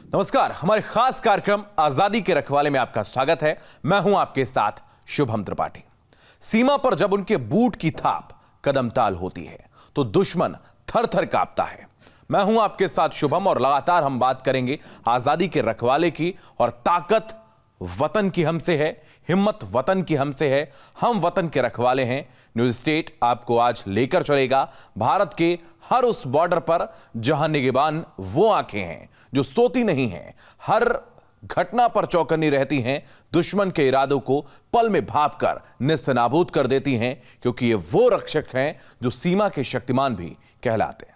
नमस्कार, हमारे खास कार्यक्रम आजादी के रखवाले में आपका स्वागत है। मैं हूं आपके साथ शुभम त्रिपाठी। सीमा पर जब उनके बूट की थाप कदमताल होती है तो दुश्मन थर थर कांपता है। मैं हूं आपके साथ शुभम और लगातार हम बात करेंगे आजादी के रखवाले की। और ताकत वतन की हमसे है, हिम्मत वतन की हमसे है, हम वतन के रखवाले हैं। न्यूज स्टेट आपको आज लेकर चलेगा भारत के हर उस बॉर्डर पर जहां निगहबान वो आंखें हैं जो सोती नहीं हैं, हर घटना पर चौकन्नी रहती हैं, दुश्मन के इरादों को पल में भांपकर निस्नाबूद कर देती हैं, क्योंकि ये वो रक्षक हैं जो सीमा के शक्तिमान भी कहलाते हैं।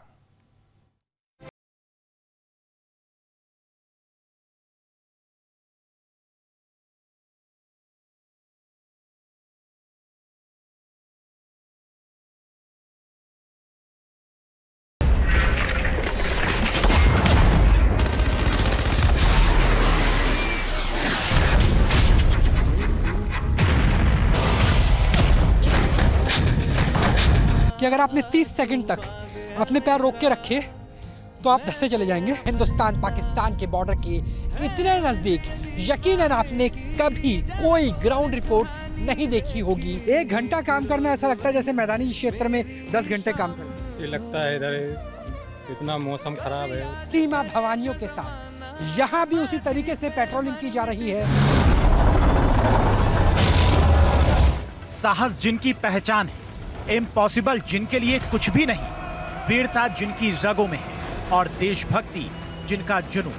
कि अगर आपने 30 सेकंड तक अपने पैर रोक के रखे तो आप धंसे चले जाएंगे। हिंदुस्तान पाकिस्तान के बॉर्डर के इतने नजदीक यकीनन आपने कभी कोई ग्राउंड रिपोर्ट नहीं देखी होगी। 1 घंटा काम करना ऐसा लगता है जैसे मैदानी क्षेत्र में 10 घंटे काम करना। ये लगता है इधर इतना मौसम खराब है। सीमा भवानियों के साथ यहाँ भी उसी तरीके से पेट्रोलिंग की जा रही है। साहस जिनकी पहचान है, इम्पॉसिबल जिनके लिए कुछ भी नहीं, वीरता जिनकी रगों में है और देशभक्ति जिनका जुनून।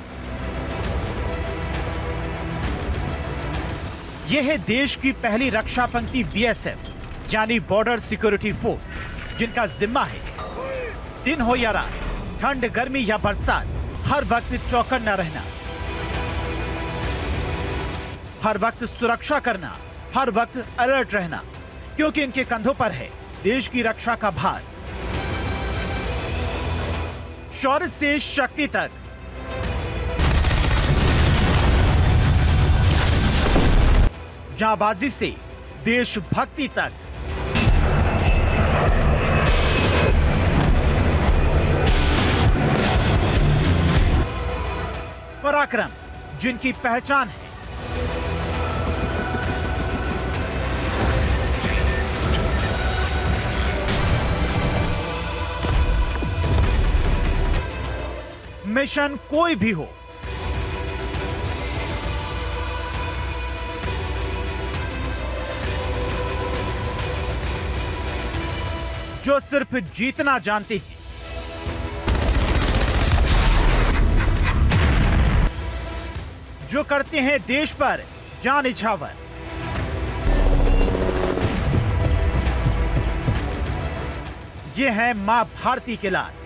यह है देश की पहली रक्षा पंक्ति बीएसएफ यानी बॉर्डर सिक्योरिटी फोर्स, जिनका जिम्मा है दिन हो या रात, ठंड गर्मी या बरसात, हर वक्त चौकन्ना रहना, हर वक्त सुरक्षा करना, हर वक्त अलर्ट रहना, क्योंकि इनके कंधों पर है देश की रक्षा का भार। शौर्य से शक्ति तक, जांबाजी से देशभक्ति तक, पराक्रम जिनकी पहचान है। मिशन कोई भी हो, जो सिर्फ जीतना जानते हैं, जो करते हैं देश पर जान निछावर, ये है मां भारती के लाल।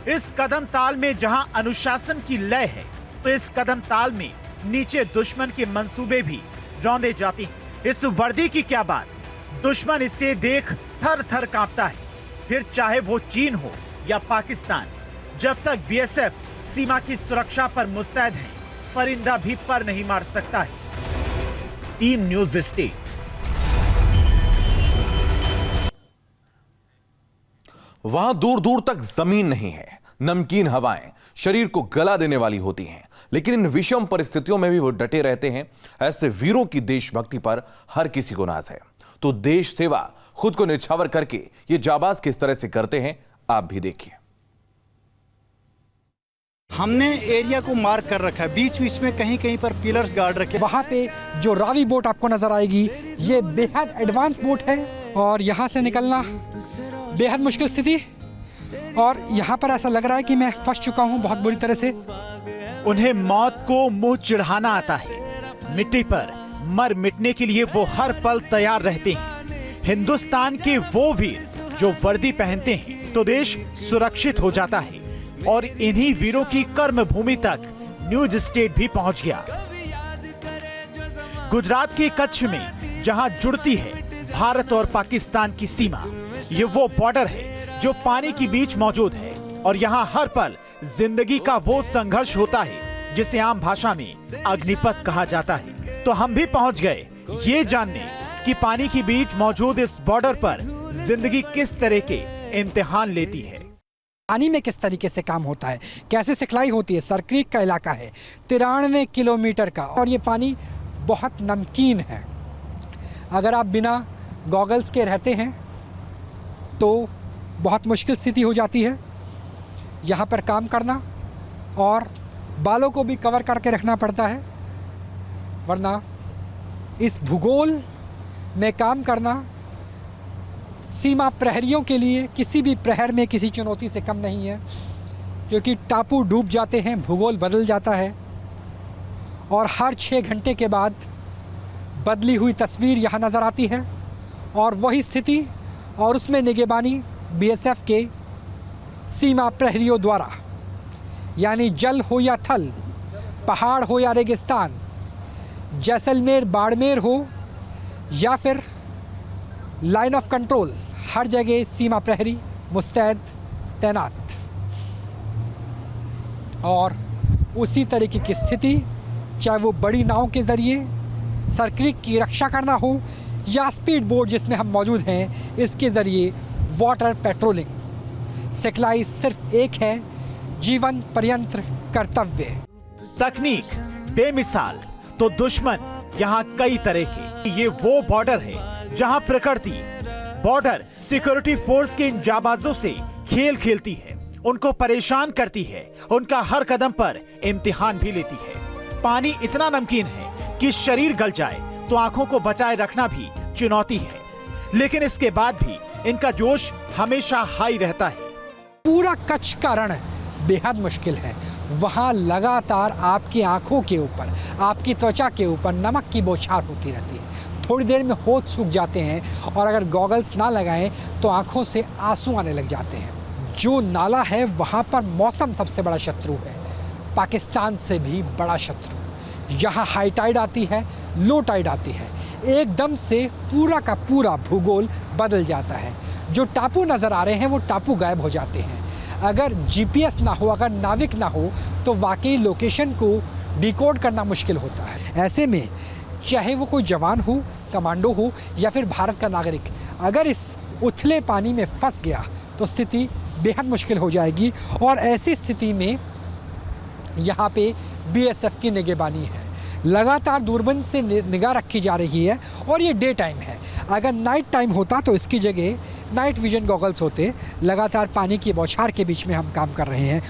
इस कदम ताल में जहां अनुशासन की लय है, तो इस कदम ताल में नीचे दुश्मन के मंसूबे भी रौंदे जाते हैं। इस वर्दी की क्या बात, दुश्मन इसे देख थर थर कांपता है, फिर चाहे वो चीन हो या पाकिस्तान। जब तक बीएसएफ सीमा की सुरक्षा पर मुस्तैद है, परिंदा भी पर नहीं मार सकता है। Team news state. वहां दूर दूर तक जमीन नहीं है, नमकीन हवाएं शरीर को गला देने वाली होती हैं, लेकिन इन विषम परिस्थितियों में भी वो डटे रहते हैं। ऐसे वीरों की देशभक्ति पर हर किसी को नाज है। तो देश सेवा खुद को निछावर करके ये जाबाज किस तरह से करते हैं, आप भी देखिए। हमने एरिया को मार्क कर रखा है, बीच बीच में कहीं कहीं पर पिलर्स गार्ड रखे। वहाँ पे जो रावी बोट आपको नजर आएगी, ये बेहद एडवांस बोट है और यहाँ से निकलना बेहद मुश्किल स्थिति। और यहाँ पर ऐसा लग रहा है कि मैं फंस चुका हूँ बहुत बुरी तरह से। उन्हें मौत को मुंह चिढ़ाना आता है। मिट्टी पर मर मिटने के लिए वो हर पल तैयार रहते हैं। हिंदुस्तान के वो वीर जो वर्दी पहनते हैं तो देश सुरक्षित हो जाता है। और इन्हीं वीरों की कर्म भूमि तक न्यूज स्टेट भी पहुंच गया। गुजरात के कच्छ में जहां जुड़ती है भारत और पाकिस्तान की सीमा, ये वो बॉर्डर है जो पानी के बीच मौजूद है। और यहाँ हर पल जिंदगी का वो संघर्ष होता है जिसे आम भाषा में अग्निपथ कहा जाता है। तो हम भी पहुंच गए ये जानने कि पानी के बीच मौजूद इस बॉर्डर पर जिंदगी किस तरह के इम्तिहान लेती है। पानी में किस तरीके से काम होता है, कैसे सिखलाई होती है। सर क्रीक का इलाका है 93 किलोमीटर का और ये पानी बहुत नमकीन है। अगर आप बिना गॉगल्स के रहते हैं तो बहुत मुश्किल स्थिति हो जाती है यहाँ पर काम करना, और बालों को भी कवर करके रखना पड़ता है, वरना इस भूगोल में काम करना सीमा प्रहरियों के लिए किसी भी प्रहर में किसी चुनौती से कम नहीं है, क्योंकि टापू डूब जाते हैं, भूगोल बदल जाता है और हर 6 घंटे के बाद बदली हुई तस्वीर यहाँ नज़र आती है। और वही स्थिति और उसमें निगरानी बीएसएफ के सीमा प्रहरियों द्वारा, यानी जल हो या थल, पहाड़ हो या रेगिस्तान, जैसलमेर बाड़मेर हो या फिर लाइन ऑफ कंट्रोल, हर जगह सीमा प्रहरी मुस्तैद तैनात। और उसी तरीके की स्थिति चाहे वो बड़ी नाव के ज़रिए सर्कलिक की रक्षा करना हो या स्पीड बोट जिसमें हम मौजूद हैं इसके ज़रिए वाटर पेट्रोलिंग। सिखलाई सिर्फ एक है, जीवन पर्यंत कर्तव्य। तकनीक बेमिसाल तो दुश्मन यहाँ कई तरह के। ये वो बॉर्डर है जहाँ प्रकृति बॉर्डर सिक्योरिटी फोर्स के इन जाबाजों से खेल खेलती है, उनको परेशान करती है, उनका हर कदम पर इम्तिहान भी लेती है। पानी इतना नमकीन है कि शरीर गल जाए तो आंखों को बचाए रखना भी चुनौती है, लेकिन इसके बाद भी इनका जोश हमेशा हाई रहता है। पूरा कच्छ का रण बेहद मुश्किल है। वहाँ लगातार आपकी आंखों के ऊपर, आपकी त्वचा के ऊपर नमक की बौछार होती रहती है। थोड़ी देर में होठ सूख जाते हैं और अगर गॉगल्स ना लगाएं तो आंखों से आंसू आने लग जाते हैं। जो नाला है वहाँ पर मौसम सबसे बड़ा शत्रु है, पाकिस्तान से भी बड़ा शत्रु। यहाँ हाई टाइड आती है, लो टाइड आती है, एकदम से पूरा का पूरा भूगोल बदल जाता है। जो टापू नज़र आ रहे हैं वो टापू गायब हो जाते हैं। अगर जीपीएस ना हो, अगर नाविक ना हो तो वाकई लोकेशन को डिकोड करना मुश्किल होता है। ऐसे में चाहे वो कोई जवान हो, कमांडो हो या फिर भारत का नागरिक, अगर इस उथले पानी में फंस गया तो स्थिति बेहद मुश्किल हो जाएगी। और ऐसी स्थिति में यहाँ पे बीएसएफ की निगरानी है, लगातार दूरबीन से निगाह रखी जा रही है। और ये डे टाइम है, अगर नाइट टाइम होता तो इसकी जगह नाइट विजन गॉगल्स होते। लगातार पानी की बौछार के बीच में हम काम कर रहे हैं,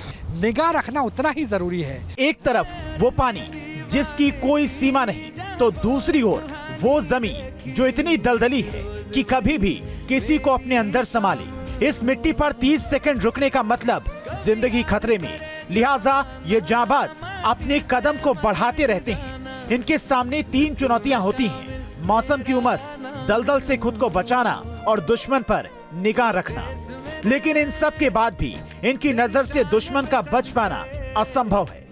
निगाह रखना उतना ही ज़रूरी है। एक तरफ वो पानी जिसकी कोई सीमा नहीं, तो दूसरी ओर वो जमीन जो इतनी दलदली है कि कभी भी किसी को अपने अंदर समा ले। इस मिट्टी पर 30 सेकंड रुकने का मतलब जिंदगी खतरे में, लिहाजा ये जाबाज अपने कदम को बढ़ाते रहते हैं। इनके सामने 3 चुनौतियां होती हैं: मौसम की उमस, दलदल से खुद को बचाना और दुश्मन पर निगाह रखना। लेकिन इन सब के बाद भी इनकी नजर से दुश्मन का बच पाना असंभव है।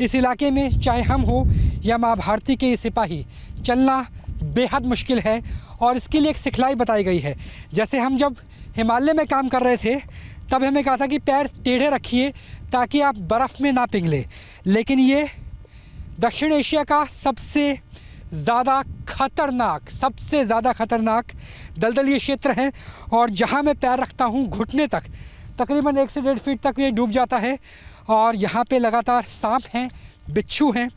इस इलाके में चाहे हम हो या माँ भारती के सिपाही, चलना बेहद मुश्किल है। और इसके लिए एक सिखलाई बताई गई है। जैसे हम जब हिमालय में काम कर रहे थे तब हमें कहा था कि पैर टेढ़े रखिए ताकि आप बर्फ़ में ना पिघले। लेकिन ये दक्षिण एशिया का सबसे ज़्यादा खतरनाक दलदली क्षेत्र है। और जहाँ मैं पैर रखता हूँ घुटने तक, तकरीबन 1 से 1.5 फीट तक ये डूब जाता है। और यहाँ पे लगातार सांप हैं, बिच्छू हैं।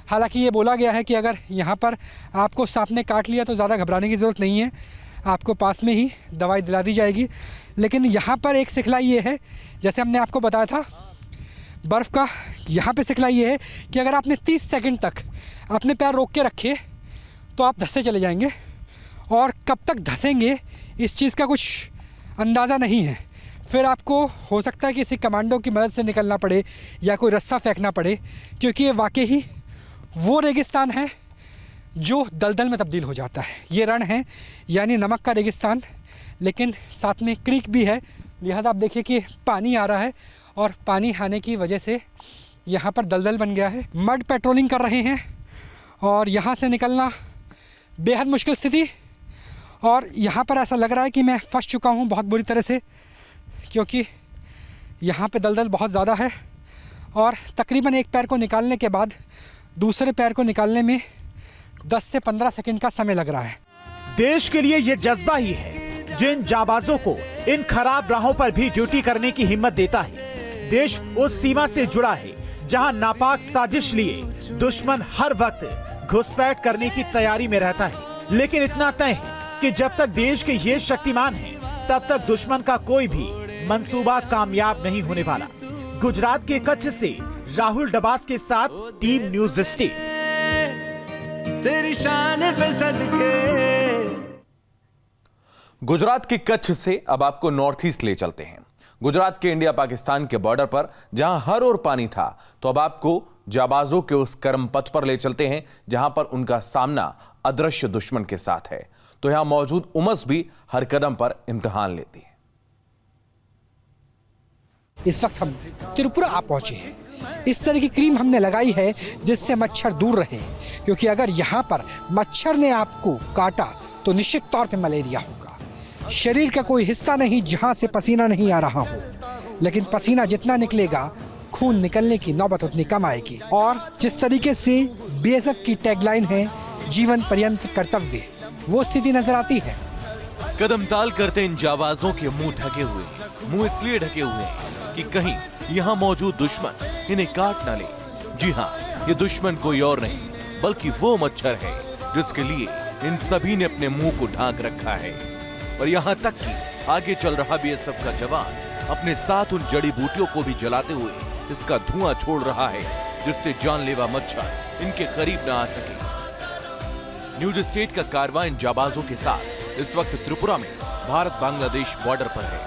हालांकि ये बोला गया है कि अगर यहाँ पर आपको सांप ने काट लिया तो ज़्यादा घबराने की ज़रूरत नहीं है, आपको पास में ही दवाई दिला दी जाएगी। लेकिन यहाँ पर एक सिखलाई ये है, जैसे हमने आपको बताया था बर्फ़ का, यहाँ पे सिखलाई ये है कि अगर आपने 30 सेकंड तक अपने पैर रोक के रखे तो आप धंसे चले जाएंगे। और कब तक धंसेंगे इस चीज़ का कुछ अंदाज़ा नहीं है। फिर आपको हो सकता है कि किसी कमांडो की मदद से निकलना पड़े या कोई रस्सा फेंकना पड़े, क्योंकि ये वाकई ही वो रेगिस्तान है जो दलदल में तब्दील हो जाता है। ये रण है यानी नमक का रेगिस्तान, लेकिन साथ में क्रीक भी है। लिहाजा आप देखिए कि पानी आ रहा है और पानी आने की वजह से यहाँ पर दलदल बन गया है। मड पेट्रोलिंग कर रहे हैं और यहाँ से निकलना बेहद मुश्किल स्थिति। और यहाँ पर ऐसा लग रहा है कि मैं फंस चुका हूँ बहुत बुरी तरह से, क्योंकि यहाँ पे दलदल बहुत ज़्यादा है। और तकरीबन एक पैर को निकालने के बाद दूसरे पैर को निकालने में 10 से 15 सेकंड का समय लग रहा है। देश के लिए ये जज्बा ही है जिन जाबाजों को इन खराब राहों पर भी ड्यूटी करने की हिम्मत देता है। देश उस सीमा से जुड़ा है जहां नापाक साजिश लिए दुश्मन हर वक्त घुसपैठ करने की तैयारी में रहता है। लेकिन इतना तय है कि जब तक देश के ये शक्तिमान हैं, तब तक दुश्मन का कोई भी मंसूबा कामयाब नहीं होने वाला। गुजरात के कच्छ से राहुल डबास के साथ टीम न्यूज स्टेट। तेरी शान पे सदके। गुजरात के कच्छ से अब आपको नॉर्थ ईस्ट ले चलते हैं। गुजरात के इंडिया पाकिस्तान के बॉर्डर पर जहां हर ओर पानी था, तो अब आपको जाबाजों के उस कर्म पथ पर ले चलते हैं जहां पर उनका सामना अदृश्य दुश्मन के साथ है। तो यहां मौजूद उमस भी हर कदम पर इम्तिहान लेती है। इस वक्त हम त्रिपुरा आ पहुंचे हैं। इस तरह की क्रीम हमने लगाई है जिससे मच्छर दूर रहे, क्योंकि अगर यहाँ पर मच्छर ने आपको काटा तो निश्चित तौर पे मलेरिया होगा। शरीर का कोई हिस्सा नहीं जहाँ से पसीना नहीं आ रहा हो, लेकिन पसीना जितना निकलेगा खून निकलने की नौबत उतनी कम आएगी। और जिस तरीके से बीएसएफ की टैगलाइन है, जीवन पर्यंत कर्तव्य, वो स्थिति नजर आती है। कदम ताल करते इन जाबाजों के मुंह ढके हुए हैं। मुंह इसलिए ढके हुए हैं कि कहीं यहाँ मौजूद दुश्मन इन्हें काट न ले। जी हाँ, ये दुश्मन कोई और नहीं बल्कि वो मच्छर है जिसके लिए इन सभी ने अपने मुंह को ढांक रखा है। और यहाँ तक कि आगे चल रहा बीएसएफ का जवान अपने साथ उन जड़ी बूटियों को भी जलाते हुए इसका धुआं छोड़ रहा है, जिससे जानलेवा मच्छर इनके करीब न आ सके। न्यूज स्टेट का कारवां इन जाबाजों के साथ इस वक्त त्रिपुरा में भारत बांग्लादेश बॉर्डर पर है।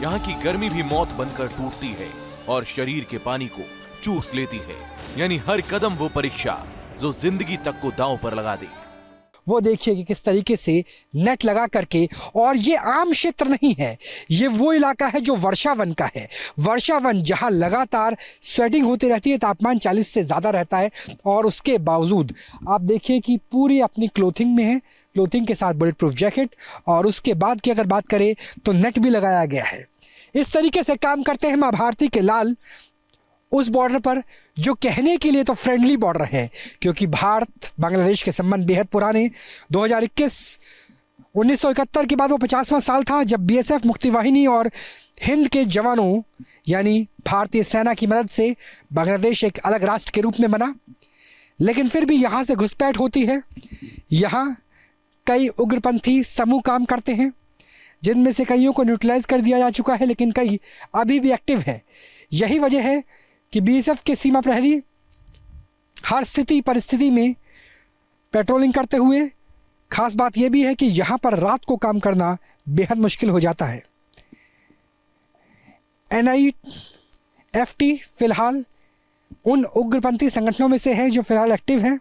यहाँ की गर्मी भी मौत बनकर टूटती है और शरीर के पानी को चूस लेती है। यानी हर कदम वो परीक्षा जो जिंदगी तक को दांव पर लगा दे। वो देखिए कि किस तरीके से नेट लगा करके, और ये आम क्षेत्र नहीं है, ये वो इलाका है जो वर्षावन का है। वर्षावन जहां लगातार स्वेटिंग होती रहती है, तापमान 40 से ज़्यादा रहता है, और उसके बावजूद आप देखिए कि पूरी अपनी क्लोथिंग में है, क्लोथिंग के साथ बुलेट प्रूफ जैकेट, और उसके बाद की अगर बात करें तो नेट भी लगाया गया है। इस तरीके से काम करते हैं माँ भारती के लाल उस बॉर्डर पर, जो कहने के लिए तो फ्रेंडली बॉर्डर है, क्योंकि भारत बांग्लादेश के संबंध बेहद पुराने। 1971 के बाद वो 50वां साल था जब बीएसएफ मुक्ति वाहिनी और हिंद के जवानों यानी भारतीय सेना की मदद से बांग्लादेश एक अलग राष्ट्र के रूप में बना। लेकिन फिर भी यहाँ से घुसपैठ होती है। यहाँ कई उग्रपंथी समूह काम करते हैं, जिनमें से कईयों को न्यूट्रलाइज कर दिया जा चुका है, लेकिन कई अभी भी एक्टिव है। यही वजह है कि बीएसएफ के सीमा प्रहरी हर स्थिति परिस्थिति में पेट्रोलिंग करते हुए, खास बात यह भी है कि यहाँ पर रात को काम करना बेहद मुश्किल हो जाता है। NIFT फिलहाल उन उग्रपंथी संगठनों में से है जो फिलहाल एक्टिव है।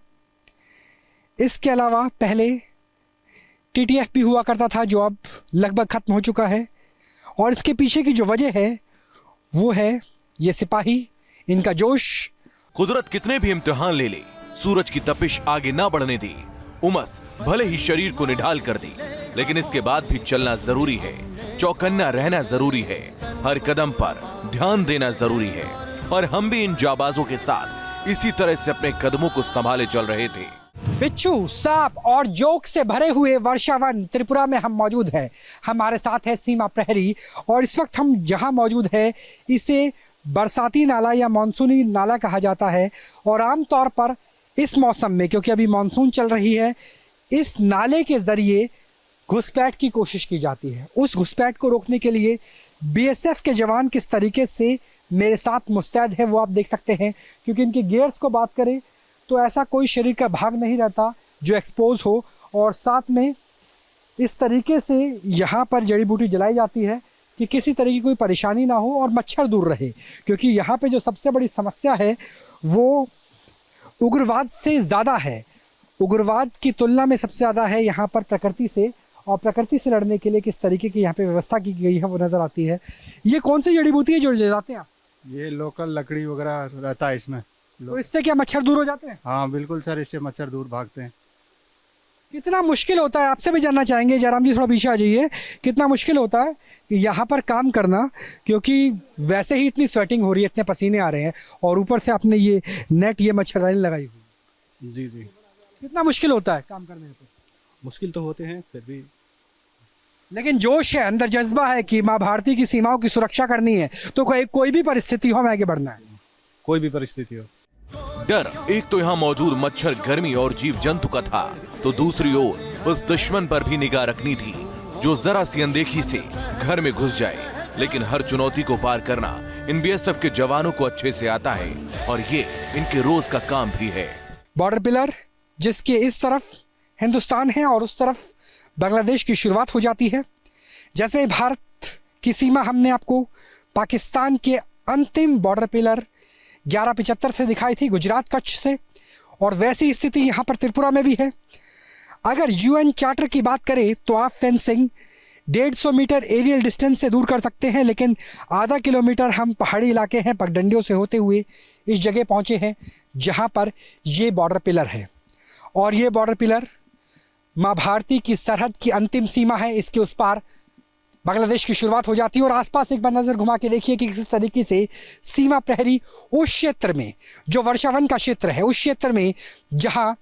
इसके अलावा पहले TTF भी हुआ करता था, जो अब लगभग खत्म हो चुका है। और इसके पीछे की जो वजह है वो है ये सिपाही, इनका जोश। कुदरत कितने भी इम्तिहान ले ले, सूरज की तपिश आगे ना बढ़ने दे। उमस भले ही शरीर को निढाल कर दे, लेकिन इसके बाद भी चलना जरूरी है। चौकन्ना रहना जरूरी है, हर कदम पर ध्यान देना जरूरी है। और हम भी इन जाबाजों के साथ इसी तरह से अपने कदमों को संभाले चल रहे थे। बिच्छू, सांप और जोक से भरे हुए वर्षावन त्रिपुरा में हम मौजूद हैं। हमारे साथ है सीमा प्रहरी, और इस वक्त हम जहां मौजूद है इसे बरसाती नाला या मानसूनी नाला कहा जाता है। और आमतौर पर इस मौसम में, क्योंकि अभी मानसून चल रही है, इस नाले के जरिए घुसपैठ की कोशिश की जाती है। उस घुसपैठ को रोकने के लिए बीएसएफ के जवान किस तरीके से मेरे साथ मुस्तैद है वो आप देख सकते हैं। क्योंकि इनके गियर्स को बात करें तो ऐसा कोई शरीर का भाग नहीं रहता जो एक्सपोज हो, और साथ में इस तरीके से यहाँ पर जड़ी बूटी जलाई जाती है कि किसी तरह की कोई परेशानी ना हो और मच्छर दूर रहे। क्योंकि यहाँ पे जो सबसे बड़ी समस्या है वो उग्रवाद से ज़्यादा है। उग्रवाद की तुलना में सबसे ज़्यादा है यहाँ पर प्रकृति से, और प्रकृति से लड़ने के लिए किस तरीके की यहाँ पे व्यवस्था की गई है वो नज़र आती है। ये कौन सी जड़ी बूटी है जो जलाते हैं आप? ये लोकल लकड़ी वगैरह रहता है इसमें। तो इससे क्या मच्छर दूर हो जाते हैं? हाँ बिल्कुल सर, इससे मच्छर दूर भागते हैं। कितना मुश्किल होता है, आपसे भी जानना चाहेंगे। जयराम जी थोड़ा पीछे आ जाइए। कितना मुश्किल होता है यहाँ पर काम करना, क्योंकि वैसे ही इतनी स्वेटिंग हो रही है, इतने पसीने आ रहे हैं, और ऊपर से आपने ये नेट, ये मच्छरदानी लगाई हुई। जी जी, कितना मुश्किल होता है काम करने में? मुश्किल तो होते हैं, फिर भी लेकिन जोश है, अंदर जज्बा है कि माँ भारती की सीमाओं की सुरक्षा करनी है, तो कोई भी परिस्थिति हो हमें आगे बढ़ना है। कोई भी परिस्थिति हो। डर एक तो यहाँ मौजूद मच्छर, गर्मी और जीव जंतु का था, तो दूसरी ओर उस दुश्मन पर भी निगाह रखनी थी जो जरा सी अनदेखी से घर में घुस जाए। लेकिन हर चुनौती को पार करना इन बीएसएफ के जवानों को अच्छे से आता है और ये इनके रोज का काम भी है। बॉर्डर पिलर जिसके इस तरफ हिंदुस्तान है और उस तरफ बांग्लादेश की शुरुआत हो जाती है। जैसे भारत की सीमा हमने आपको पाकिस्तान के अंतिम बॉर्डर पिलर 1175 से दिखाई थी, गुजरात कच्छ से, और वैसी स्थिति यहाँ पर त्रिपुरा में भी है। अगर यूएन चार्टर की बात करें तो आप फेंसिंग 150 मीटर एरियल डिस्टेंस से दूर कर सकते हैं, लेकिन आधा किलोमीटर हम पहाड़ी इलाके हैं, पगडंडियों से होते हुए इस जगह पहुँचे हैं जहाँ पर ये बॉर्डर पिलर है। और ये बॉर्डर पिलर माँ भारती की सरहद की अंतिम सीमा है। इसके उस पार बांग्लादेश की शुरुआत हो जाती है। और आसपास एक बार नजर घुमा के देखिए कि किस तरीके से सीमा प्रहरी उस क्षेत्र में, जो वर्षावन का क्षेत्र है, उस क्षेत्र में जहां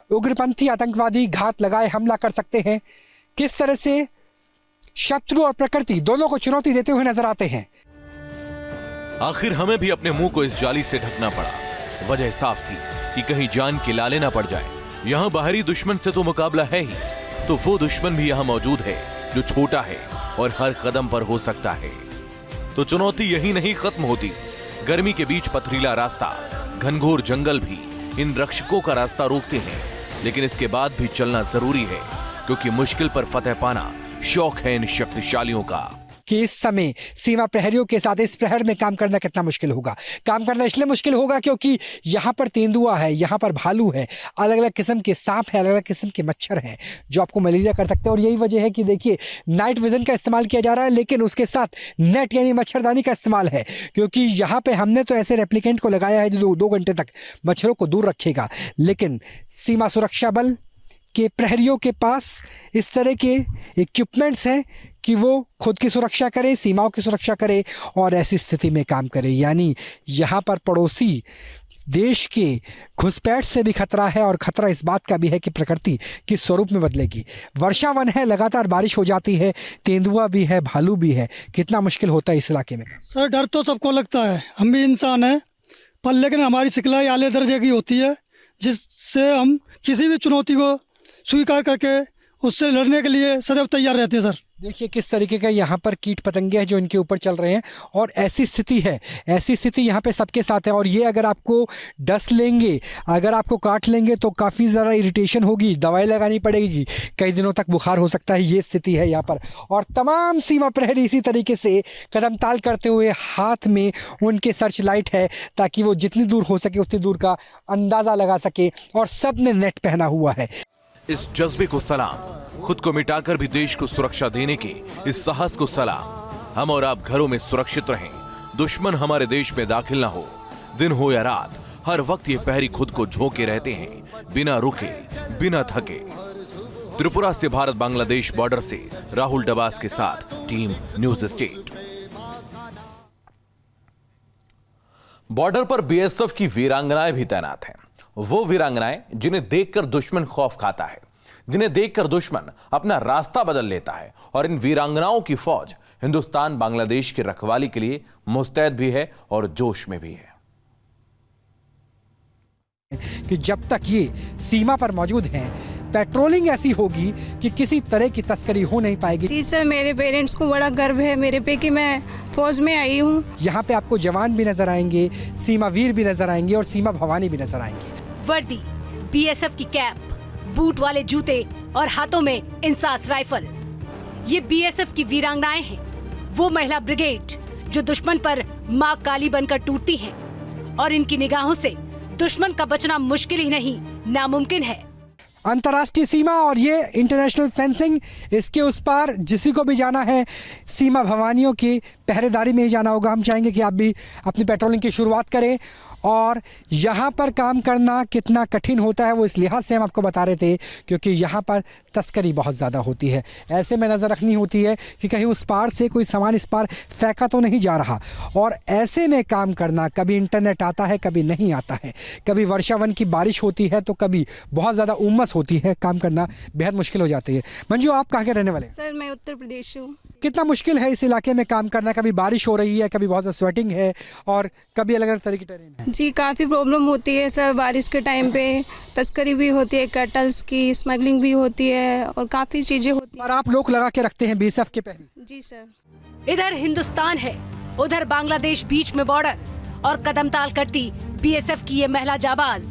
उग्रपंथी आतंकवादी घात लगाए हमला कर सकते हैं, किस तरह से शत्रु और प्रकृति दोनों को चुनौती देते हुए नजर आते हैं। आखिर हमें भी अपने मुंह को इस जाली से ढकना पड़ा। वजह साफ थी कि कहीं जान के लाले ना पड़ जाए। यहाँ बाहरी दुश्मन से तो मुकाबला है ही, तो वो दुश्मन भी यहाँ मौजूद है जो छोटा है और हर कदम पर हो सकता है। तो चुनौती यही नहीं खत्म होती। गर्मी के बीच पथरीला रास्ता, घनघोर जंगल भी इन रक्षकों का रास्ता रोकते हैं, लेकिन इसके बाद भी चलना जरूरी है, क्योंकि मुश्किल पर फतेह पाना शौक है इन शक्तिशालियों का। कि इस समय सीमा प्रहरियों के साथ इस प्रहर में काम करना कितना मुश्किल होगा। काम करना इसलिए मुश्किल होगा क्योंकि यहाँ पर तेंदुआ है, यहाँ पर भालू है, अलग अलग किस्म के सांप है, अलग अलग किस्म के मच्छर हैं जो आपको मलेरिया कर सकते हैं। और यही वजह है कि देखिए नाइट विजन का इस्तेमाल किया जा रहा है, लेकिन उसके साथ नेट यानी मच्छरदानी का इस्तेमाल है, क्योंकि यहाँ पर हमने तो ऐसे रेप्लिकेंट को लगाया है जो 2 घंटे तक मच्छरों को दूर रखेगा। लेकिन सीमा सुरक्षा बल के प्रहरियों के पास इस तरह के इक्विपमेंट्स हैं कि वो खुद की सुरक्षा करे, सीमाओं की सुरक्षा करे और ऐसी स्थिति में काम करे। यानी यहाँ पर पड़ोसी देश के घुसपैठ से भी खतरा है, और खतरा इस बात का भी है कि प्रकृति किस स्वरूप में बदलेगी। वर्षावन है, लगातार बारिश हो जाती है, तेंदुआ भी है, भालू भी है। कितना मुश्किल होता है इस इलाके में। सर डर तो सबको लगता है, हम भी इंसान हैं, पर लेकिन हमारी सिखलाई आले दर्जे की होती है, जिससे हम किसी भी चुनौती को स्वीकार करके उससे लड़ने के लिए सदैव तैयार रहते हैं। सर देखिए किस तरीके का यहाँ पर कीट पतंगे हैं जो इनके ऊपर चल रहे हैं, और ऐसी स्थिति है, ऐसी स्थिति यहाँ पे सबके साथ है। और ये अगर आपको डस लेंगे, अगर आपको काट लेंगे तो काफ़ी ज़्यादा इरिटेशन होगी, दवाई लगानी पड़ेगी, कई दिनों तक बुखार हो सकता है। ये स्थिति है यहाँ पर। और तमाम सीमा प्रहरी इसी तरीके से कदम ताल करते हुए, हाथ में उनके सर्च लाइट है ताकि वो जितनी दूर हो सके उतनी दूर का अंदाज़ा लगा सके, और सब ने नेट पहना हुआ है। इस जज्बे को सलाम, खुद को मिटाकर भी देश को सुरक्षा देने के इस साहस को सलाम। हम और आप घरों में सुरक्षित रहें, दुश्मन हमारे देश में दाखिल ना हो। दिन हो या रात, हर वक्त ये प्रहरी खुद को झोंके रहते हैं, बिना रुके, बिना थके। त्रिपुरा से भारत बांग्लादेश बॉर्डर से राहुल डबास के साथ टीम न्यूज स्टेट। बॉर्डर पर बीएसएफ की वीरांगनाएं भी तैनात हैं। वो वीरांगनाएं जिन्हें देखकर दुश्मन खौफ खाता है, जिन्हें देखकर दुश्मन अपना रास्ता बदल लेता है। और इन वीरांगनाओं की फौज हिंदुस्तान बांग्लादेश की रखवाली के लिए मुस्तैद भी है और जोश में भी है। कि जब तक ये सीमा पर मौजूद हैं, पेट्रोलिंग ऐसी होगी कि किसी तरह की तस्करी हो नहीं पाएगी। जी सर, मेरे पेरेंट्स को बड़ा गर्व है मेरे पे कि मैं फौज में आई हूँ। यहाँ पे आपको जवान भी नजर आएंगे, सीमा वीर भी नजर आएंगे और सीमा भवानी भी नजर आएंगी। वर्दी, बीएसएफ की कैप, बूट वाले जूते और हाथों में इंसास राइफल, ये बीएसएफ की वीरांगनाएं हैं। वो महिला ब्रिगेड जो दुश्मन पर मां काली बनकर टूटती हैं, और इनकी निगाहों से दुश्मन का बचना मुश्किल ही नहीं, नामुमकिन है। अंतर्राष्ट्रीय सीमा और ये इंटरनेशनल फेंसिंग, इसके उस पार जिसी को भी जाना है सीमा भवानियों की पहरेदारी में ही जाना होगा। हम चाहेंगे कि आप भी अपनी पेट्रोलिंग की शुरुआत करें और यहाँ पर काम करना कितना कठिन होता है वो इस लिहाज से हम आपको बता रहे थे क्योंकि यहाँ पर तस्करी बहुत ज़्यादा होती है। ऐसे में नज़र रखनी होती है कि कहीं उस पार से कोई सामान इस पार फेंका तो नहीं जा रहा, और ऐसे में काम करना, कभी इंटरनेट आता है कभी नहीं आता है, कभी वर्षावन की बारिश होती है तो कभी बहुत ज़्यादा उमस होती है, काम करना बेहद मुश्किल हो जाती है। मंजू, आप कहाँ के रहने वाले हैं? सर मैं उत्तर प्रदेश से हूँ। कितना मुश्किल है इस इलाके में काम करना? कभी बारिश हो रही है, कभी बहुत ज़्यादा स्वेटिंग है और कभी अलग अलग तरह की ट्रेन है। जी काफ़ी प्रॉब्लम होती है सर, बारिश के टाइम पे तस्करी भी होती है, कटल्स की स्मगलिंग भी होती है और काफ़ी चीज़ें होती और आप लोग लगा के रखते हैं BSF के पहले? हैं। जी सर। इधर हिंदुस्तान है, उधर बांग्लादेश बीच में बॉर्डर, और कदमताल करती BSF की ये महिला जाबाज।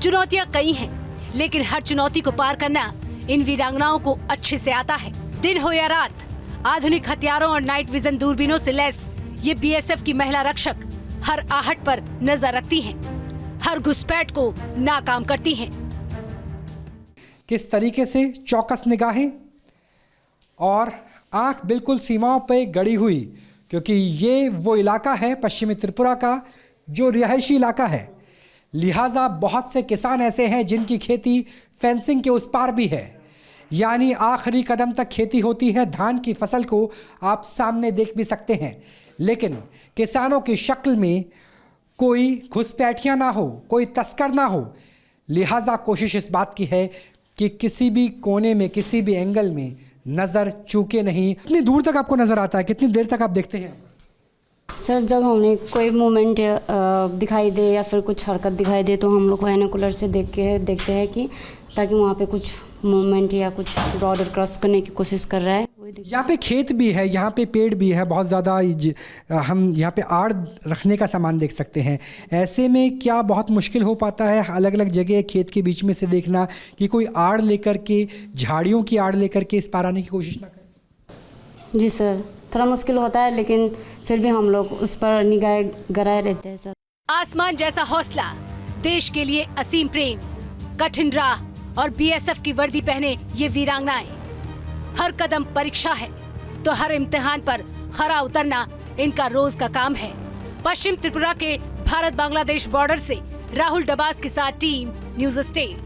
चुनौतियां कई हैं, लेकिन हर चुनौती को पार करना इन वीरांगनाओं को अच्छे से आता है। दिन हो या रात, आधुनिक हथियारों और नाइट विजन दूरबीनों से लैस ये BSF की महिला रक्षक हर आहट पर नजर रखती हैं, हर घुसपैठ को नाकाम करती हैं। किस तरीके से चौकस निगाहें और आंख बिल्कुल सीमाओं पे गड़ी हुई, क्योंकि ये वो इलाका है पश्चिमी त्रिपुरा का जो रिहायशी इलाका है, लिहाजा बहुत से किसान ऐसे हैं जिनकी खेती फेंसिंग के उस पार भी है, यानी आखिरी कदम तक खेती होती है। धान की फसल को आप सामने देख भी सकते हैं, लेकिन किसानों की शक्ल में कोई घुसपैठिया ना हो, कोई तस्कर ना हो, लिहाजा कोशिश इस बात की है कि किसी भी कोने में, किसी भी एंगल में नज़र चूके नहीं। कितनी दूर तक आपको नज़र आता है, कितनी देर तक आप देखते हैं? सर जब हमें कोई मूवमेंट दिखाई दे या फिर कुछ हरकत दिखाई दे तो हम लोग बाइनोकुलर से देखते हैं कि ताकि वहाँ पे कुछ मूवमेंट या कुछ बॉर्डर क्रॉस करने की कोशिश कर रहा है। यहाँ पे खेत भी है, यहाँ पे पेड़ भी है, बहुत ज़्यादा हम यहाँ पे आड़ रखने का सामान देख सकते हैं। ऐसे में क्या बहुत मुश्किल हो पाता है अलग अलग जगह खेत के बीच में से देखना कि कोई आड़ लेकर के, झाड़ियों की आड़ लेकर के इस पार आने की कोशिश ना करें? जी सर, थोड़ा मुश्किल होता है, लेकिन फिर भी हम लोग उस पर निगाह गड़ाए रहते हैं सर। आसमान जैसा हौसला, देश के लिए असीम प्रेम, कठिन राह और BSF की वर्दी पहने ये वीरांगनाएं। हर कदम परीक्षा है तो हर इम्तिहान पर खरा उतरना इनका रोज का काम है। पश्चिम त्रिपुरा के भारत बांग्लादेश बॉर्डर से राहुल डबास के साथ टीम न्यूज़ स्टेट।